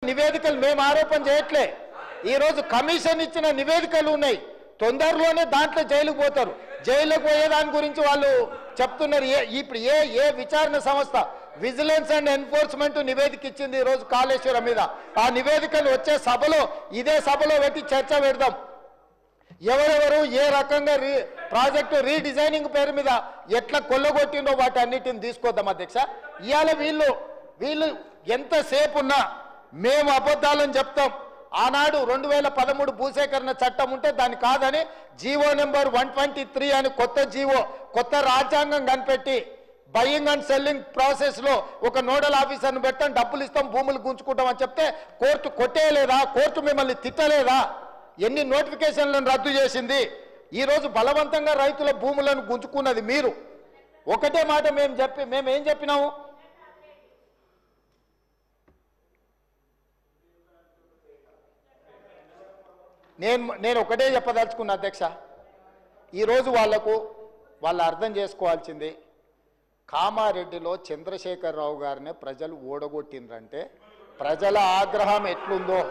నివేదికలు మేము ఆరోపణ చేయట్లే. ఈరోజు కమిషన్ ఇచ్చిన నివేదికలు ఉన్నాయి. తొందరలోనే దాంట్లో జైలుకు పోతారు. జైలుకు పోయే దాని గురించి వాళ్ళు చెప్తున్నారు. ఇప్పుడు ఏ విచారణ సంస్థ విజిలెన్స్ అండ్ ఎన్ఫోర్స్మెంట్ నివేదిక ఇచ్చింది ఈరోజు కాళేశ్వరం మీద. ఆ నివేదికలు వచ్చే సభలో ఇదే సభలో పెట్టి చర్చ పెడదాం. ఎవరెవరు ఏ రకంగా ప్రాజెక్టు రీడిజైనింగ్ పేరు మీద ఎట్లా కొల్లగొట్టిండో వాటి అన్నిటిని తీసుకొద్దాం అధ్యక్ష. ఇవాళ వీళ్ళు ఎంతసేపు ఉన్నా మేము అబద్ధాలని చెప్తాం. ఆనాడు 2013 భూసేకరణ చట్టం ఉంటే దాన్ని కాదని జీవో నెంబర్ 123 అని కొత్త రాజ్యాంగం కనిపెట్టి బయింగ్ అండ్ సెల్లింగ్ ప్రాసెస్లో ఒక నోడల్ ఆఫీసర్ని పెట్టాం, డబ్బులు ఇస్తాం, భూములు గుంజుకుంటాం అని చెప్తే కోర్టు కొట్టేయలేదా? కోర్టు మిమ్మల్ని తిట్టలేదా? ఎన్ని నోటిఫికేషన్లను రద్దు చేసింది? ఈరోజు బలవంతంగా రైతుల భూములను గుంజుకున్నది మీరు. ఒకటే మాట మేము ఏం చెప్పినాము? నేను ఒకటే చెప్పదలుచుకున్నా అధ్యక్ష. ఈరోజు వాళ్ళు అర్థం చేసుకోవాల్సింది, కామారెడ్డిలో చంద్రశేఖరరావు గారిని ప్రజలు ఓడగొట్టిండ్రంటే ప్రజల ఆగ్రహం ఎట్లుందో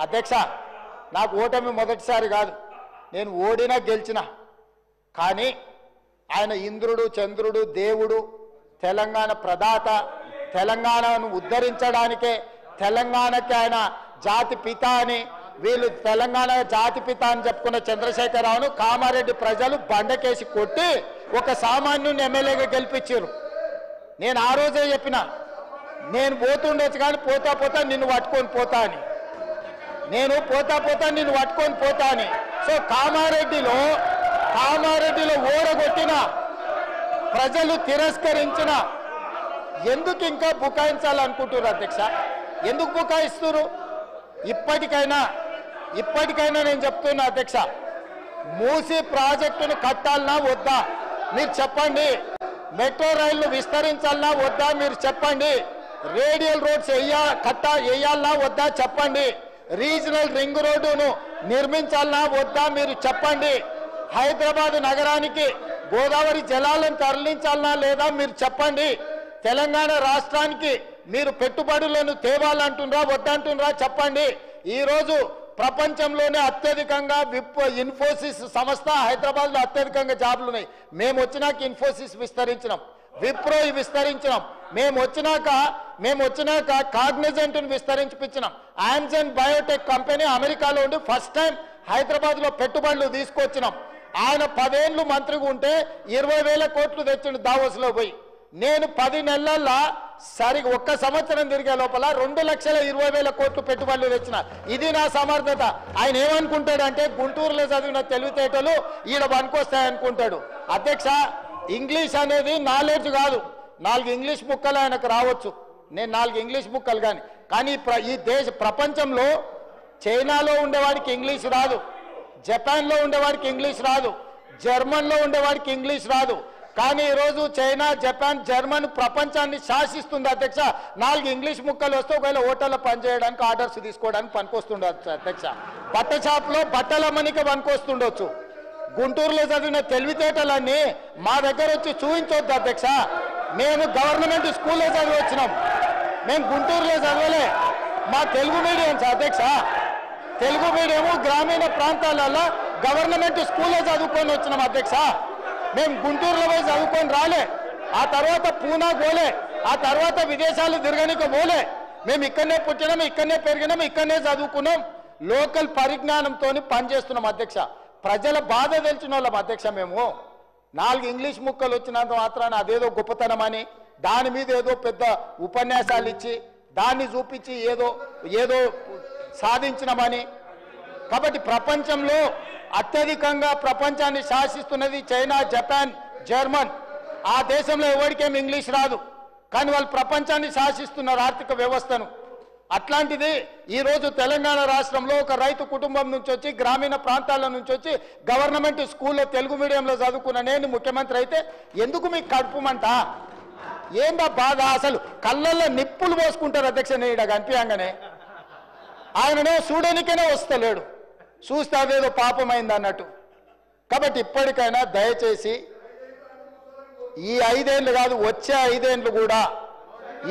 అధ్యక్ష. నాకు ఓటమి మొదటిసారి కాదు, నేను ఓడినా గెలిచినా. కానీ ఆయన ఇంద్రుడు, చంద్రుడు, దేవుడు, తెలంగాణ ప్రదాత, తెలంగాణను ఉద్ధరించడానికే తెలంగాణకి ఆయన జాతి పిత అని, వీళ్ళు తెలంగాణ జాతి పిత అని చెప్పుకున్న చంద్రశేఖరరావును కామారెడ్డి ప్రజలు బండకేసి కొట్టి ఒక సామాన్యుని ఎమ్మెల్యేగా గెలిపించారు. నేను ఆ రోజే చెప్పిన, నేను పోతుండొచ్చు కానీ పోతా నిన్ను పట్టుకొని పోతా అని. నేను పోతా నిన్ను పట్టుకొని పోతా అని. సో కామారెడ్డిలో ఓడగొట్టిన ప్రజలు తిరస్కరించిన ఎందుకు ఇంకా బుకాయించాలనుకుంటున్నారు అధ్యక్ష? ఎందుకు బుకాయిస్తున్నారు? ఇప్పటికైనా నేను చెప్తున్నా అధ్యక్ష, మూసీ ప్రాజెక్టును కట్టాలన్నా వద్దా మీరు చెప్పండి. మెట్రో రైళ్లు విస్తరించాలన్నా వద్దా మీరు చెప్పండి. రేడియల్ రోడ్స్ వేయాలన్నా వద్దా చెప్పండి. రీజనల్ రింగ్ రోడ్డును నిర్మించాలన్నా వద్దా మీరు చెప్పండి. హైదరాబాద్ నగరానికి గోదావరి జలాలను తరలించాలన్నా లేదా మీరు చెప్పండి. తెలంగాణ రాష్ట్రానికి మీరు పెట్టుబడులను తేవాలంటున్నారా వద్దంటున్నారా చెప్పండి. ఈరోజు ప్రపంచంలోనే అత్యధికంగా ఇన్ఫోసిస్ సంస్థ హైదరాబాద్లో అత్యధికంగా జాబులు ఉన్నాయి. మేము వచ్చినాక ఇన్ఫోసిస్ విస్తరించినాం, విప్రో విస్తరించినాం. మేము వచ్చినాక కాగ్నిజెంట్ను విస్తరించిపించినాం. ఆమ్జన్ బయోటెక్ కంపెనీ అమెరికాలో ఉండి ఫస్ట్ టైం హైదరాబాద్లో పెట్టుబడులు తీసుకొచ్చినాం. ఆయన 10 ఏళ్ళు మంత్రిగా ఉంటే 20,000 కోట్లు తెచ్చిండు దావోస్లో పోయి. నేను 10 నెలల్లో ఒక్క సంవత్సరం తిరిగే లోపల 2,20,000 కోట్లు పెట్టుబడులు తెచ్చిన. ఇది నా సమర్థత. ఆయన ఏమనుకుంటాడంటే గుంటూరులో చదివిన తెలివితేటలు ఈడ పనికొస్తాయనుకుంటాడు. అధ్యక్ష, ఇంగ్లీష్ అనేది నాలెడ్జ్ కాదు. 4 ఇంగ్లీష్ ముక్కలు ఆయనకు రావచ్చు, నేను 4 ఇంగ్లీష్ ముక్కలు కానీ ఈ ప్రపంచంలో చైనాలో ఉండేవాడికి ఇంగ్లీష్ రాదు, జపాన్లో ఉండేవాడికి ఇంగ్లీష్ రాదు, జర్మన్లో ఉండేవాడికి ఇంగ్లీష్ రాదు. కానీ ఈరోజు చైనా, జపాన్, జర్మన్ ప్రపంచాన్ని శాసిస్తుంది అధ్యక్ష. 4 ఇంగ్లీష్ ముక్కలు వస్తే ఒకవేళ హోటల్లో పనిచేయడానికి, ఆర్డర్స్ తీసుకోవడానికి పనికొస్తుండొచ్చు అధ్యక్ష. బట్ట షాప్లో బట్టల అమ్మనికి పనికొస్తుండొచ్చు. గుంటూరులో చదివిన తెలివితేటలన్నీ మా దగ్గర వచ్చి చూపించొద్దు అధ్యక్ష. మేము గవర్నమెంట్ స్కూల్లో చదివి వచ్చినాం, మేము గుంటూరులో చదవలే. మా తెలుగు మీడియం అధ్యక్ష, తెలుగు మీడియము గ్రామీణ ప్రాంతాలలో గవర్నమెంట్ స్కూల్లో చదువుకొని వచ్చినాం అధ్యక్ష. మేము గుంటూరులో పోయి చదువుకొని రాలే, ఆ తర్వాత పూనా పోలే, ఆ తర్వాత విదేశాలు తిరగనిక పోలే. మేము ఇక్కడనే పుట్టినాం, ఇక్కడనే పెరిగినాం, ఇక్కడనే చదువుకున్నాం. లోకల్ పరిజ్ఞానంతో పనిచేస్తున్నాం అధ్యక్ష. ప్రజల బాధ తెలిసిన వాళ్ళం అధ్యక్ష. మేము 4 ఇంగ్లీష్ ముక్కలు వచ్చినంత మాత్రాన అదేదో గొప్పతనం అని దాని మీద ఏదో పెద్ద ఉపన్యాసాలు ఇచ్చి దాన్ని చూపించి ఏదో సాధించినామని. కాబట్టి ప్రపంచంలో అత్యధికంగా ప్రపంచాన్ని శాసిస్తున్నది చైనా, జపాన్, జర్మన్. ఆ దేశంలో ఎవరికేం ఇంగ్లీష్ రాదు, కానీ వాళ్ళు ప్రపంచాన్ని శాసిస్తున్నారు ఆర్థిక వ్యవస్థను. అట్లాంటిది ఈరోజు తెలంగాణ రాష్ట్రంలో ఒక రైతు కుటుంబం నుంచి వచ్చి, గ్రామీణ ప్రాంతాల నుంచి వచ్చి గవర్నమెంట్ స్కూల్లో తెలుగు మీడియంలో చదువుకున్న నేను ముఖ్యమంత్రి అయితే ఎందుకు మీకు కడుపుమంట? ఏందా బాధ? అసలు కళ్ళల్లో నిప్పులు పోసుకుంటారు అధ్యక్ష. నేను కనిపించగానే ఆయననే చూడనికనే వస్తలేడు, చూస్తే అదేదో పాపమైంది అన్నట్టు. కాబట్టి ఇప్పటికైనా దయచేసి ఈ 5 ఏళ్ళు కాదు, వచ్చే 5 ఏళ్ళు కూడా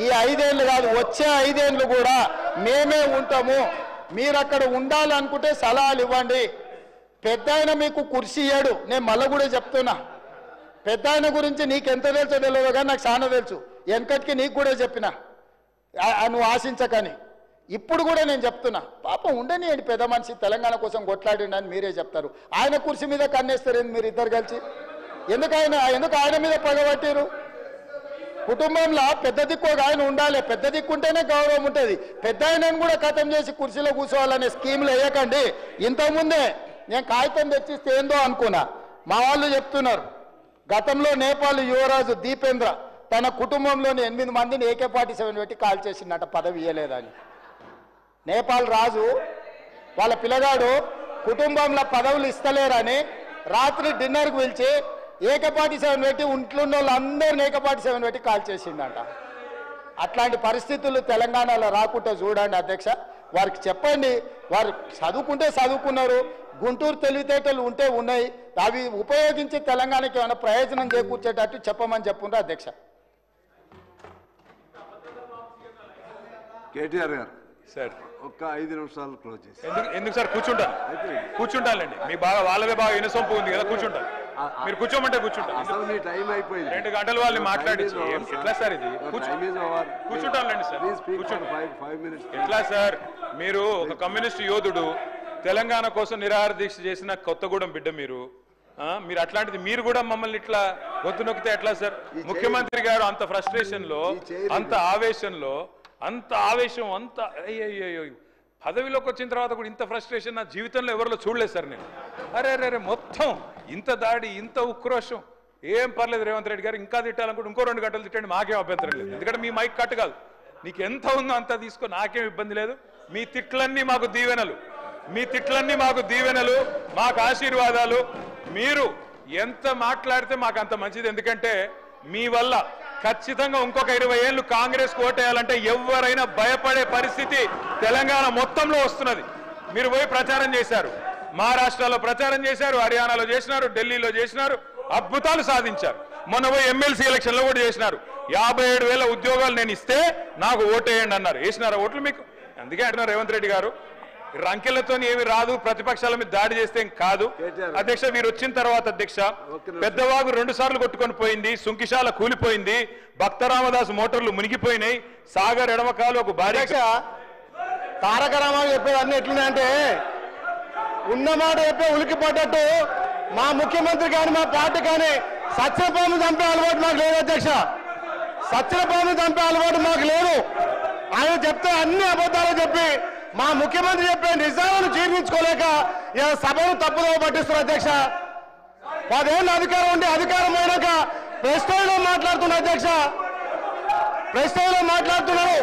ఈ 5 ఏళ్ళు కాదు, వచ్చే 5 ఏళ్ళు కూడా మేమే ఉంటాము. మీరు అక్కడ ఉండాలనుకుంటే సలహాలు ఇవ్వండి. పెద్ద ఆయన మీకు కుర్చీ ఇయ్యాడు. నేను మళ్ళీ కూడా చెప్తున్నా, పెద్ద ఆయన గురించి నీకెంత తెలుసో తెలియదు కానీ నాకు చాలా తెలుసు. వెనకటికి నీకు కూడా చెప్పిన, నువ్వు ఆశించకని. ఇప్పుడు కూడా నేను చెప్తున్నా, పాపం ఉండనియండి, పెద్ద మనిషి తెలంగాణ కోసం కొట్లాడిండి అని మీరే చెప్తారు. ఆయన కుర్చీ మీద కన్నేస్తారు మీరు ఇద్దరు కలిసి. ఎందుకు ఆయన మీద పగబట్టారు? కుటుంబంలో పెద్ద దిక్కు ఒక ఆయన ఉండాలి. పెద్ద దిక్కు ఉంటేనే గౌరవం ఉంటుంది. పెద్ద ఆయనను కూడా ఖతం చేసి కుర్చీలో కూర్చోవాలనే స్కీమ్లు వేయకండి. ఇంతకుముందే నేను కాగితం తెచ్చిస్తే ఏందో అనుకున్నా, మా వాళ్ళు చెప్తున్నారు, గతంలో నేపాల్ యువరాజు దీపేంద్ర తన కుటుంబంలోని 8 మందిని AK-47 పెట్టి కాల్ చేసిందట, పదవి ఇయ్యలేదని. నేపాల్ రాజు వాళ్ళ పిల్లగాడు కుటుంబంలో పదవులు ఇస్తలేరని రాత్రి డిన్నర్కి పిలిచి AK-47 పెట్టి ఇంట్లో వాళ్ళందరినీ AK-47 పెట్టి కాల్ చేసిండట. అట్లాంటి పరిస్థితులు తెలంగాణలో రాకుండా చూడండి అధ్యక్ష. వారికి చెప్పండి, వారు చదువుకుంటే చదువుకున్నారు, గుంటూరు తెలివితేటలు ఉంటే ఉన్నాయి, అవి ఉపయోగించి తెలంగాణకి ఏమైనా ప్రయోజనం చేకూర్చేటట్టు చెప్పమని చెప్పుండ్రు అధ్యక్ష. కేటీఆర్ గారు సార్ ఒక్క 5 నిమిషాలు క్లోజ్ చేసి. ఎందుకు సార్ కూర్చుంటానండి. మీ వాళ్ళదే బాగా ఇనసొంపు ఉంది కదా, కూర్చుంటాను. మీరు కూర్చోమంటే కూర్చుంటాను. అసలు మీ టైం అయిపోయింది. 2 గంటలు వాళ్ళని మాట్లాడించి ఎట్లా సార్ ఇది? కూర్చుంటానండి సార్. ఎట్లా సార్? మీరు ఒక కమ్యూనిస్ట్ యోధుడు, తెలంగాణ కోసం నిరాహార దీక్ష చేసిన కొత్తగూడెం బిడ్డ మీరు. మీరు అట్లాంటిది మీరు కూడా మమ్మల్ని ఇట్లా గొంతు నొక్కితే ఎట్లా సార్? ముఖ్యమంత్రి గారు అంత ఫ్రస్ట్రేషన్ లో, అంత ఆవేశంలో, అంత ఆవేశం, అంత అయ్యో పదవిలోకి వచ్చిన తర్వాత కూడా ఇంత ఫ్రస్ట్రేషన్ నా జీవితంలో ఎవరిలో చూడలేదు సార్ నేను. అరే మొత్తం ఇంత దాడి, ఇంత ఉక్రోషం. ఏం పర్లేదు రేవంత్ రెడ్డి గారు, ఇంకా తిట్టాలనుకుంటే ఇంకో 2 గంటలు తిట్టండి, మాకేం అభ్యంతరం లేదు. ఎందుకంటే మీ మైక్ కట్ కాదు, నీకు ఎంత ఉందో అంత తీసుకో, నాకేం ఇబ్బంది లేదు. మీ తిట్లన్నీ మాకు దీవెనలు, మీ తిట్లన్నీ మాకు దీవెనలు, మాకు ఆశీర్వాదాలు. మీరు ఎంత మాట్లాడితే మాకు అంత మంచిది. ఎందుకంటే మీ వల్ల ఖచ్చితంగా ఇంకొక 20 ఏళ్ళు కాంగ్రెస్ ఓటేయాలంటే ఎవరైనా భయపడే పరిస్థితి తెలంగాణ మొత్తంలో వస్తున్నది. మీరు పోయి ప్రచారం చేశారు, మహారాష్ట్రలో ప్రచారం చేశారు, హర్యానాలో చేసినారు, ఢిల్లీలో చేసినారు, అద్భుతాలు సాధించారు. మొన్న పోయి ఎమ్మెల్సీ ఎలక్షన్లో కూడా చేసినారు. 57,000 ఉద్యోగాలు నేను ఇస్తే నాకు ఓటేయండి అన్నారు. వేసినారా ఓట్లు మీకు? అందుకే అంటున్నారు రేవంత్ రెడ్డి గారు, రంకెలతో ఏమి రాదు, ప్రతిపక్షాల మీద దాడి చేస్తే కాదు. అధ్యక్ష, మీరు వచ్చిన తర్వాత అధ్యక్ష, పెద్దవాగు 2 సార్లు కొట్టుకొని పోయింది, సుంకిశాల కూలిపోయింది, భక్తరామదాసు మోటార్లు మునిగిపోయినాయి, సాగర్ ఎడమకాలు ఒక భారీ. తారక రామారావు చెప్పేవన్నీ ఎట్లున్నాయంటే ఉన్నమాట చెప్పే ఉలికిపడ్డట్టు. మా ముఖ్యమంత్రి కానీ మా పార్టీ కానీ సత్యపాము చంపే అలవాటు మాకు లేదు అధ్యక్ష. సత్యపాము చంపే అలవాటు మాకు లేదు. ఆయన చెప్తే అన్ని అబద్ధాలు చెప్పి మా ముఖ్యమంత్రి చెప్పే నిజాలను జీర్ణించుకోలేక సభను తప్పుదోవ పట్టిస్తున్నారు అధ్యక్ష. 10 ఏళ్ళు అధికారం ఉండి అధికారం అయినాక ప్రెస్టేజ్లో మాట్లాడుతున్నారు అధ్యక్ష, ప్రెస్టేజ్లో మాట్లాడుతున్నారు.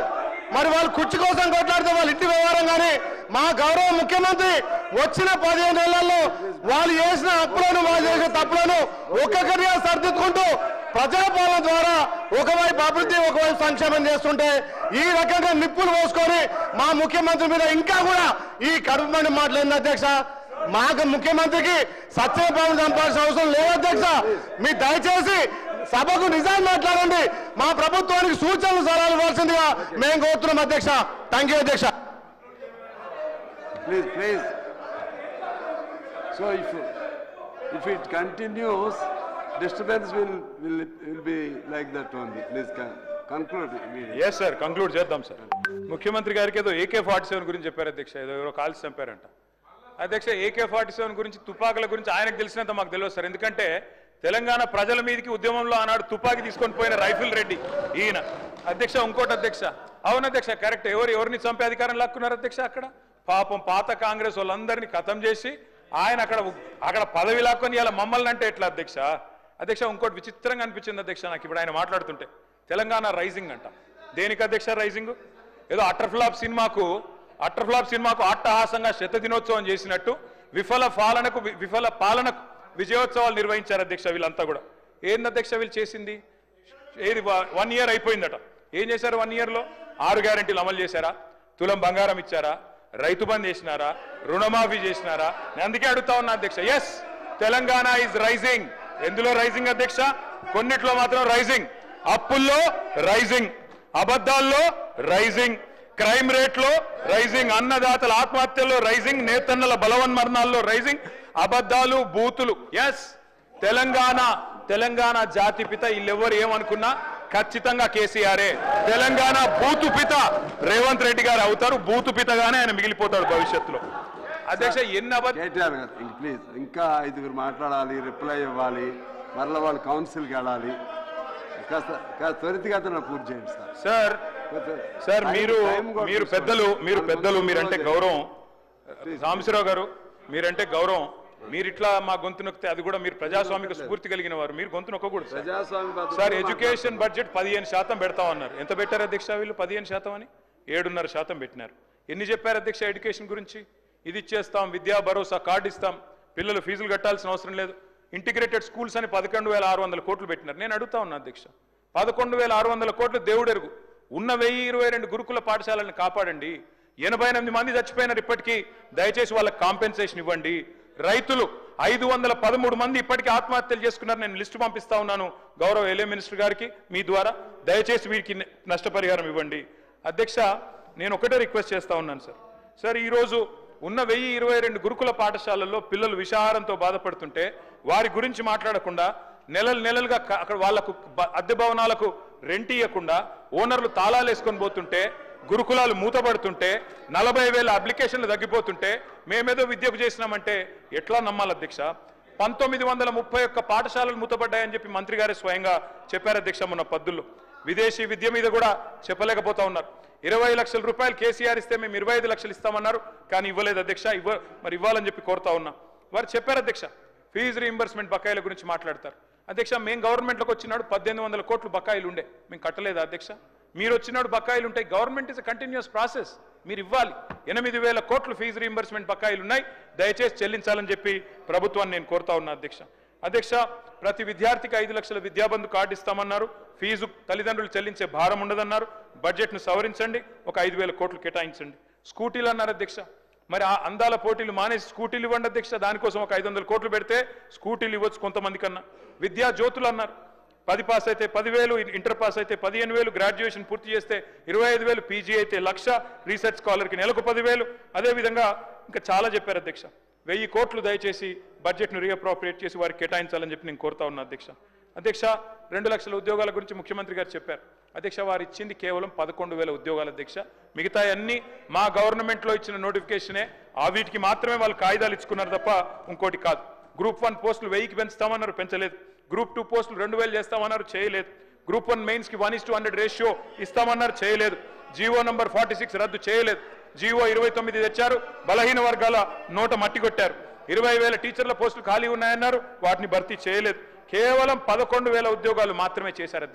మరి వాళ్ళు కుర్చీ కోసం కొట్లాడితే వాళ్ళ ఇంటి వ్యవహారం. కానీ మా గౌరవ ముఖ్యమంత్రి వచ్చిన 15 ఏళ్లలో వాళ్ళు చేసిన అప్పులను, వాళ్ళు చేసిన తప్పులను ఒక్కొక్కరిగా సర్దిద్దుకుంటూ ప్రజాపాలన ద్వారా ఒకవైపు అభివృద్ధి, ఒకవైపు సంక్షేమం చేస్తుంటే ఈ రకంగా నిప్పులు పోసుకొని మా ముఖ్యమంత్రి మీద ఇంకా కూడా ఈ కడుపు మండి మాట్లాడింది అధ్యక్ష. మాకు ముఖ్యమంత్రికి సత్యపాలన చంపాల్సిన అవసరం లేదు అధ్యక్ష. మీ దయచేసి సభకు నిజాన్ని మాట్లాడండి, మా ప్రభుత్వానికి సూచనలు సలహాలు ఇవ్వాల్సిందిగా మేము కోరుతున్నాం అధ్యక్ష. థ్యాంక్ యూ అధ్యక్ష. Please. So if it continues, disturbance will be like that only. Please conclude. Yes sir, conclude చేద్దాం సార్. ముఖ్యమంత్రి గారికి ఏదో AK-47 గురించి చెప్పారు అధ్యక్ష, ఏదో ఎవరో కాల్చి చంపారంట అధ్యక్ష. AK-47 గురించి, తుపాకుల గురించి ఆయనకు తెలిసినంత మాకు తెలియదు సార్. ఎందుకంటే తెలంగాణ ప్రజల మీదకి ఉద్యమంలో ఆనాడు తుపాకీ తీసుకొని పోయిన రైఫిల్ రెడ్డి ఈయన అధ్యక్ష. ఇంకోటి అధ్యక్ష, అవును అధ్యక్ష, కరెక్ట్. ఎవరిని చంపే అధికారం లాక్కున్నారు అధ్యక్ష? అక్కడ పాపం పాత కాంగ్రెస్ వాళ్ళందరినీ ఖతం చేసి ఆయన అక్కడ పదవి లాక్కొని ఇలా మమ్మల్ని అంటే ఎట్లా అధ్యక్ష? అధ్యక్ష, ఇంకోటి విచిత్రంగా అనిపించింది అధ్యక్ష నాకు ఇప్పుడు ఆయన మాట్లాడుతుంటే. తెలంగాణ రైజింగ్ అంట. దేనికి అధ్యక్ష రైజింగ్? ఏదో అట్టర్ఫ్లాప్ సినిమాకు అట్టహాసంగా 100వ దినోత్సవం చేసినట్టు విఫల పాలనకు విజయోత్సవాలు నిర్వహించారు అధ్యక్ష. వీళ్ళంతా కూడా ఏంది అధ్యక్ష వీళ్ళు చేసింది? ఏది 1 ఇయర్ అయిపోయిందట. ఏం చేశారు 1 ఇయర్లో? 6 గ్యారెంటీలు అమలు చేశారా? తులం బంగారం ఇచ్చారా? రైతు బంద్ చేసినారా? రుణమాఫీ చేసినారా? నేను అందుకే అడుగుతా ఉన్నా అధ్యక్ష. Yes, Telangana is rising. ఎందులో రైజింగ్ అధ్యక్ష? కొన్నిట్లో మాత్రం రైజింగ్. అప్పుల్లో రైజింగ్, అబద్ధాల్లో రైజింగ్, క్రైమ్ రేట్లో రైజింగ్, అన్నదాతల ఆత్మహత్యల్లో రైజింగ్, నేతన్నల బలవన్మరణాల్లో రైజింగ్, అబద్ధాలు బూతులు. ఎస్, తెలంగాణ జాతిపిత వీళ్ళెవ్వరు ఏమనుకున్నా ఖచ్చితంగా కేసీఆరే. తెలంగాణ బూతు పిత రేవంత్ రెడ్డి గారు అవుతారు. బూతు పితగానే ఆయన మిగిలిపోతాడు భవిష్యత్తులో. అధ్యక్ష కేటీఆర్ గారు ప్లీజ్ ఇంకా 5 మాట్లాడాలి, రిప్లై ఇవ్వాలి, మరలా వాళ్ళు కౌన్సిల్కి వెళ్ళాలి. కాస్త త్వరితగతిన పూర్తి చేయండి సార్. సార్ మీరు పెద్దలు మీరంటే గౌరవం. రామశివరావు గారు మీరంటే గౌరవం. మీరు ఇట్లా మా గొంతు నొక్కితే అది కూడా మీరు ప్రజాస్వామిక స్ఫూర్తి కలిగిన వారు, మీరు గొంతు నొక్కకూడదు సార్. Education budget 15% పెడతామన్నారు. ఎంత పెట్టారు అధ్యక్ష? వీళ్ళు 15% అని 7.5% పెట్టినారు. ఎన్ని చెప్పారు అధ్యక్ష ఎడ్యుకేషన్ గురించి? ఇది ఇచ్చేస్తాం, విద్యా భరోసా కార్డు ఇస్తాం, పిల్లలు ఫీజులు కట్టాల్సిన అవసరం లేదు, ఇంటిగ్రేటెడ్ స్కూల్స్ అని 11,600 కోట్లు పెట్టినారు. నేను అడుగుతా ఉన్నా అధ్యక్ష, 11,600 కోట్లు దేవుడెరుగు. ఉన్న 1022 గురుకుల పాఠశాలను కాపాడండి. 88 మంది చచ్చిపోయినారు ఇప్పటికీ, దయచేసి వాళ్ళకి కాంపెన్సేషన్ ఇవ్వండి. రైతులు 513 మంది ఇప్పటికీ ఆత్మహత్యలు చేసుకున్నారు. నేను లిస్టు పంపిస్తా ఉన్నాను గౌరవ ఎల్ఏ మినిస్టర్ గారికి మీ ద్వారా. దయచేసి వీరికి నష్టపరిహారం ఇవ్వండి. అధ్యక్ష, నేను ఒకటే రిక్వెస్ట్ చేస్తా ఉన్నాను సార్, ఈరోజు ఉన్న 1022 గురుకుల పాఠశాలల్లో పిల్లలు విషాహారంతో బాధపడుతుంటే వారి గురించి మాట్లాడకుండా నెలలుగా అక్కడ వాళ్లకు అద్దె భవనాలకు రెంట్ ఇవ్వకుండా ఓనర్లు తాళాలు వేసుకొని పోతుంటే, గురుకులాలు మూతపడుతుంటే, 40,000 అప్లికేషన్లు తగ్గిపోతుంటే మేమేదో విద్యకు చేసినామంటే ఎట్లా నమ్మాలి అధ్యక్ష? 1931 పాఠశాలలు మూతపడ్డాయని చెప్పి మంత్రి గారే స్వయంగా చెప్పారు అధ్యక్ష మొన్న పద్దుల్లో. విదేశీ విద్య మీద కూడా చెప్పలేకపోతా ఉన్నారు. 20 లక్షల రూపాయలు కేసీఆర్ ఇస్తే మేము 25 లక్షలు ఇస్తామన్నారు, కానీ ఇవ్వలేదు అధ్యక్ష. మరి ఇవ్వాలని చెప్పి కోరుతా ఉన్నా. వారు చెప్పారు అధ్యక్ష, ఫీజు రీయింబర్స్మెంట్ బకాయిల గురించి మాట్లాడతారు. అధ్యక్ష, మేము గవర్నమెంట్లోకి వచ్చినాడు 1800 కోట్లు బకాయిలు ఉండే, మేము కట్టలేదు అధ్యక్ష. మీరు వచ్చినాడు బకాయిలు ఉంటాయి. Government is a continuous process, మీరు ఇవ్వాలి. 8,000 కోట్లు ఫీజు రీయింబర్స్మెంట్ బకాయిలు ఉన్నాయి, దయచేసి చెల్లించాలని చెప్పి ప్రభుత్వాన్ని నేను కోరుతా ఉన్నా అధ్యక్ష. ప్రతి విద్యార్థికి 5 లక్షల విద్యాబంధు కార్డు ఇస్తామన్నారు. ఫీజు తల్లిదండ్రులు చెల్లించే భారం ఉండదన్నారు. బడ్జెట్ను సవరించండి, ఒక 5,000 కోట్లు కేటాయించండి. స్కూటీలు అన్నారు అధ్యక్ష, మరి ఆ అందాల పోటీలు మానేసి స్కూటీలు ఇవ్వండి అధ్యక్ష. దానికోసం ఒక 500 కోట్లు పెడితే స్కూటీలు ఇవ్వచ్చు కొంతమంది కన్నా. విద్యా జ్యోతులు అన్నారు, 10 పాస్ అయితే 10,000, ఇంటర్ పాస్ అయితే 15,000, గ్రాడ్యుయేషన్ పూర్తి చేస్తే 25,000, పీజీ అయితే 1,00,000, రీసెర్చ్ స్కాలర్కి నెలకు 10,000. అదేవిధంగా ఇంకా చాలా చెప్పారు అధ్యక్ష. 1000 కోట్లు దయచేసి బడ్జెట్ను రీఅప్రోప్రియేట్ చేసి వారికి కేటాయించాలని చెప్పి నేను కోరుతా ఉన్నా అధ్యక్ష. 2 లక్షల ఉద్యోగాల గురించి ముఖ్యమంత్రి గారు చెప్పారు అధ్యక్ష. వారు ఇచ్చింది కేవలం 11,000 ఉద్యోగాలు అధ్యక్ష. మిగతా అన్ని మా గవర్నమెంట్లో ఇచ్చిన నోటిఫికేషనే, ఆ వీటికి మాత్రమే వాళ్ళు కాగితాలు ఇచ్చుకున్నారు తప్ప ఇంకోటి కాదు. గ్రూప్ 1 పోస్టులు 1000కి పెంచుతామన్నారు, పెంచలేదు. గ్రూప్ 2 పోస్టులు 2,000 చేస్తామన్నారు, చేయలేదు. గ్రూప్ 1 మెయిన్స్కి 1:100 రేషియో ఇస్తామన్నారు, చేయలేదు. జీవో నంబర్ 46 రద్దు చేయలేదు. జీవో 29 తెచ్చారు, బలహీన వర్గాల నోట మట్టి కొట్టారు. 20,000 టీచర్ల పోస్టులు ఖాళీ ఉన్నాయన్నారు, వాటిని భర్తీ చేయలేదు. కేవలం 11,000 ఉద్యోగాలు మాత్రమే చేశారు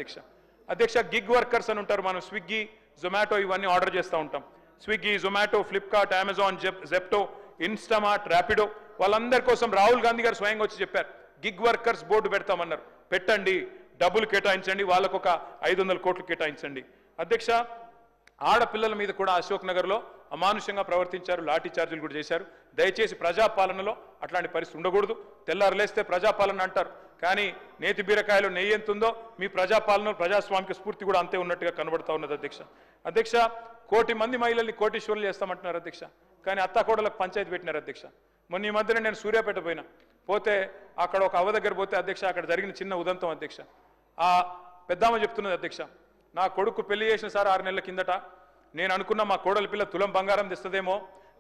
అధ్యక్ష. గిగ్ వర్కర్స్ అని ఉంటారు, మనం స్విగ్గీ జొమాటో ఇవన్నీ ఆర్డర్ చేస్తూ ఉంటాం. Swiggy, Zomato, Flipkart, Amazon, Zepto, Instamart, Rapido, వాళ్ళందరి కోసం రాహుల్ గాంధీ గారు స్వయంగా వచ్చి చెప్పారు, గిగ్ వర్కర్స్ బోర్డు పెడతామన్నారు. పెట్టండి, డబ్బులు కేటాయించండి, వాళ్ళకు ఒక 500 కోట్లు కేటాయించండి అధ్యక్ష. ఆడపిల్లల మీద కూడా అశోక్ నగర్లో అమానుషంగా ప్రవర్తించారు, లాఠీ చార్జీలు కూడా చేశారు. దయచేసి ప్రజాపాలనలో అట్లాంటి పరిస్థితి ఉండకూడదు. తెల్లారులేస్తే ప్రజాపాలన అంటారు, కానీ నేతి బీరకాయలో నెయ్యి ఎంత ఉందో మీ ప్రజాపాలనలో ప్రజాస్వామిక స్ఫూర్తి కూడా అంతే ఉన్నట్టుగా కనబడతా ఉన్నది అధ్యక్ష. 1,000,000 మంది మహిళల్ని కోటీశ్వరులు చేస్తామంటున్నారు అధ్యక్ష, కానీ అత్తాకోడలకు పంచాయతీ పెట్టినారు అధ్యక్ష. మొన్న ఈ మధ్యన నేను సూర్యాపేట పోతే అక్కడ ఒక అవ్వ దగ్గర పోతే అధ్యక్ష, అక్కడ జరిగిన చిన్న ఉదంతం అధ్యక్ష. ఆ పెద్దామ చెప్తున్నది అధ్యక్ష, నా కొడుకు పెళ్లి చేసిన సార్ 6 నెలల కిందట, నేను అనుకున్నా మా కోడలి పిల్ల తులం బంగారం తెస్తుందేమో,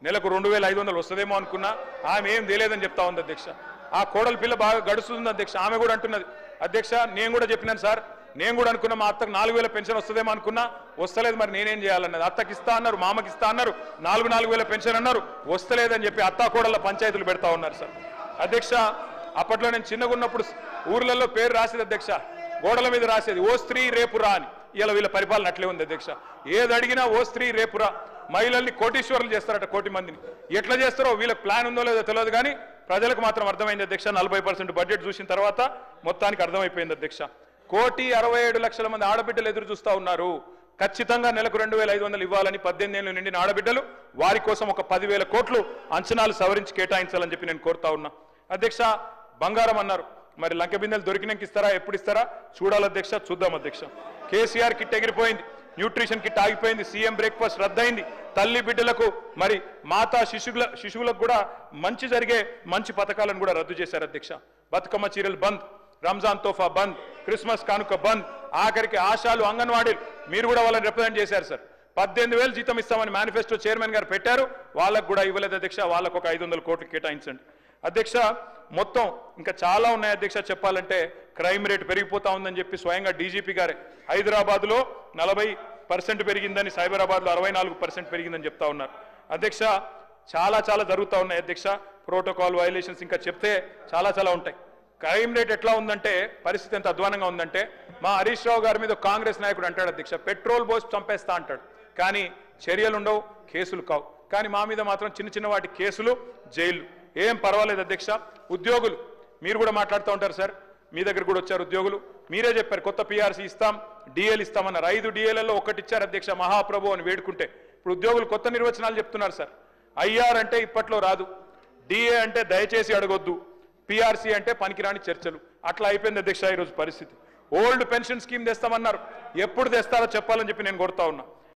నెలకు 2,500 వస్తుందేమో అనుకున్నా, ఆమె ఏం తెలియదని చెప్తా ఉంది అధ్యక్ష. ఆ కోడలి పిల్ల బాగా గడుస్తుంది అధ్యక్ష. ఆమె కూడా అంటున్నది అధ్యక్ష, నేను కూడా చెప్పినాను సార్, నేను కూడా అనుకున్నా మా అత్తకు 4,000 పెన్షన్ వస్తుందేమో అనుకున్నా, వస్తలేదు, మరి నేనేం చేయాలన్నది. అత్తకి ఇస్తా అన్నారు, మామకి ఇస్తా అన్నారు, 4,000 పెన్షన్ అన్నారు, వస్తలేదని చెప్పి అత్తా కోడళ్ళ పంచాయతీలు పెడతా ఉన్నారు సార్ అధ్యక్ష. అప్పట్లో నేను చిన్నగా ఉన్నప్పుడు ఊర్లలో పేరు రాసేది అధ్యక్ష, గోడల మీద రాసేది ఓ స్త్రీ రేపురా అని. ఇలా వీళ్ళ పరిపాలన అట్లే ఉంది అధ్యక్ష. ఏది అడిగినా ఓ స్త్రీ రేపురా. మహిళల్ని కోటీశ్వరులు చేస్తారట, 1,000,000 మందిని. ఎట్లా చేస్తారో వీళ్ళకి ప్లాన్ ఉందో లేదో తెలియదు, కానీ ప్రజలకు మాత్రం అర్థమైంది అధ్యక్ష. 40% బడ్జెట్ చూసిన తర్వాత మొత్తానికి అర్థమైపోయింది అధ్యక్ష. 1,67,00,000 మంది ఆడబిడ్డలు ఎదురు చూస్తా ఉన్నారు. ఖచ్చితంగా నెలకు 2,500 ఇవ్వాలని 18 ఏళ్ళు నిండిన ఆడబిడ్డలు, వారి కోసం ఒక 10,000 కోట్లు అంచనాలు సవరించి కేటాయించాలని చెప్పి నేను కోరుతా ఉన్నా అధ్యక్ష. బంగారం అన్నారు, మరి లంక బిందెలు దొరికినాక ఇస్తారా, ఎప్పుడు ఇస్తారా చూడాలి అధ్యక్ష, చూద్దాం అధ్యక్ష. కేసీఆర్ కిట్ ఎగిరిపోయింది, న్యూట్రిషన్ కిట్ ఆగిపోయింది, సీఎం బ్రేక్ఫాస్ట్ రద్దయింది, తల్లి బిడ్డలకు మరి మాతా శిశువులకు కూడా మంచి జరిగే మంచి పథకాలను కూడా రద్దు చేశారు అధ్యక్ష. బతుకమ్మ చీరలు బంద్, రంజాన్ తోఫా బంద్, క్రిస్మస్ కానుక బంద్, ఆఖరికి ఆశాలు అంగన్వాడీలు మీరు కూడా వాళ్ళని రిప్రజెంట్ చేశారు సార్. 18,000 జీతం ఇస్తామని మేనిఫెస్టో చైర్మన్ గారు పెట్టారు, వాళ్ళకు కూడా ఇవ్వలేదు అధ్యక్ష. వాళ్ళకు ఒక 500 కోట్లు కేటాయించండి అధ్యక్ష. మొత్తం ఇంకా చాలా ఉన్నాయి అధ్యక్ష చెప్పాలంటే. క్రైమ్ రేట్ పెరిగిపోతా ఉందని చెప్పి స్వయంగా డీజీపీ గారే హైదరాబాద్లో 40% పెరిగిందని, సైబరాబాద్లో 64% పెరిగిందని చెప్తా ఉన్నారు అధ్యక్ష. చాలా చాలా జరుగుతూ ఉన్నాయి అధ్యక్ష. ప్రోటోకాల్ వైలేషన్స్ ఇంకా చెప్తే చాలా చాలా ఉంటాయి. క్రైమ్ రేట్ ఎట్లా ఉందంటే, పరిస్థితి ఎంత అధ్వానంగా ఉందంటే, మా హరీష్ రావు గారి మీద కాంగ్రెస్ నాయకుడు అంటాడు అధ్యక్ష, పెట్రోల్ పోసి చంపేస్తా అంటాడు, కానీ చర్యలు ఉండవు, కేసులు కావు. కానీ మా మీద మాత్రం చిన్న చిన్న వాటి కేసులు, జైలు. ఏం పర్వాలేదు అధ్యక్ష. ఉద్యోగులు మీరు కూడా మాట్లాడుతూ ఉంటారు సార్, మీ దగ్గర కూడా వచ్చారు ఉద్యోగులు, మీరే చెప్పారు కొత్త పీఆర్సీ ఇస్తాం, డిఎల్ ఇస్తామన్నారు. 5 డిఎల్లలో ఒకటి ఇచ్చారు అధ్యక్ష, మహాప్రభు అని వేడుకుంటే. ఇప్పుడు ఉద్యోగులు కొత్త నిర్వచనాలు చెప్తున్నారు సార్. ఐఆర్ అంటే ఇప్పట్లో రాదు, డిఏ అంటే దయచేసి అడగొద్దు, పీఆర్సీ అంటే పనికిరాని చర్చలు. అట్లా అయిపోయింది అధ్యక్ష ఈరోజు పరిస్థితి. ఓల్డ్ పెన్షన్ స్కీమ్ తెస్తామన్నారు, ఎప్పుడు తెస్తారో చెప్పాలని చెప్పి నేను కోరుతా ఉన్నా.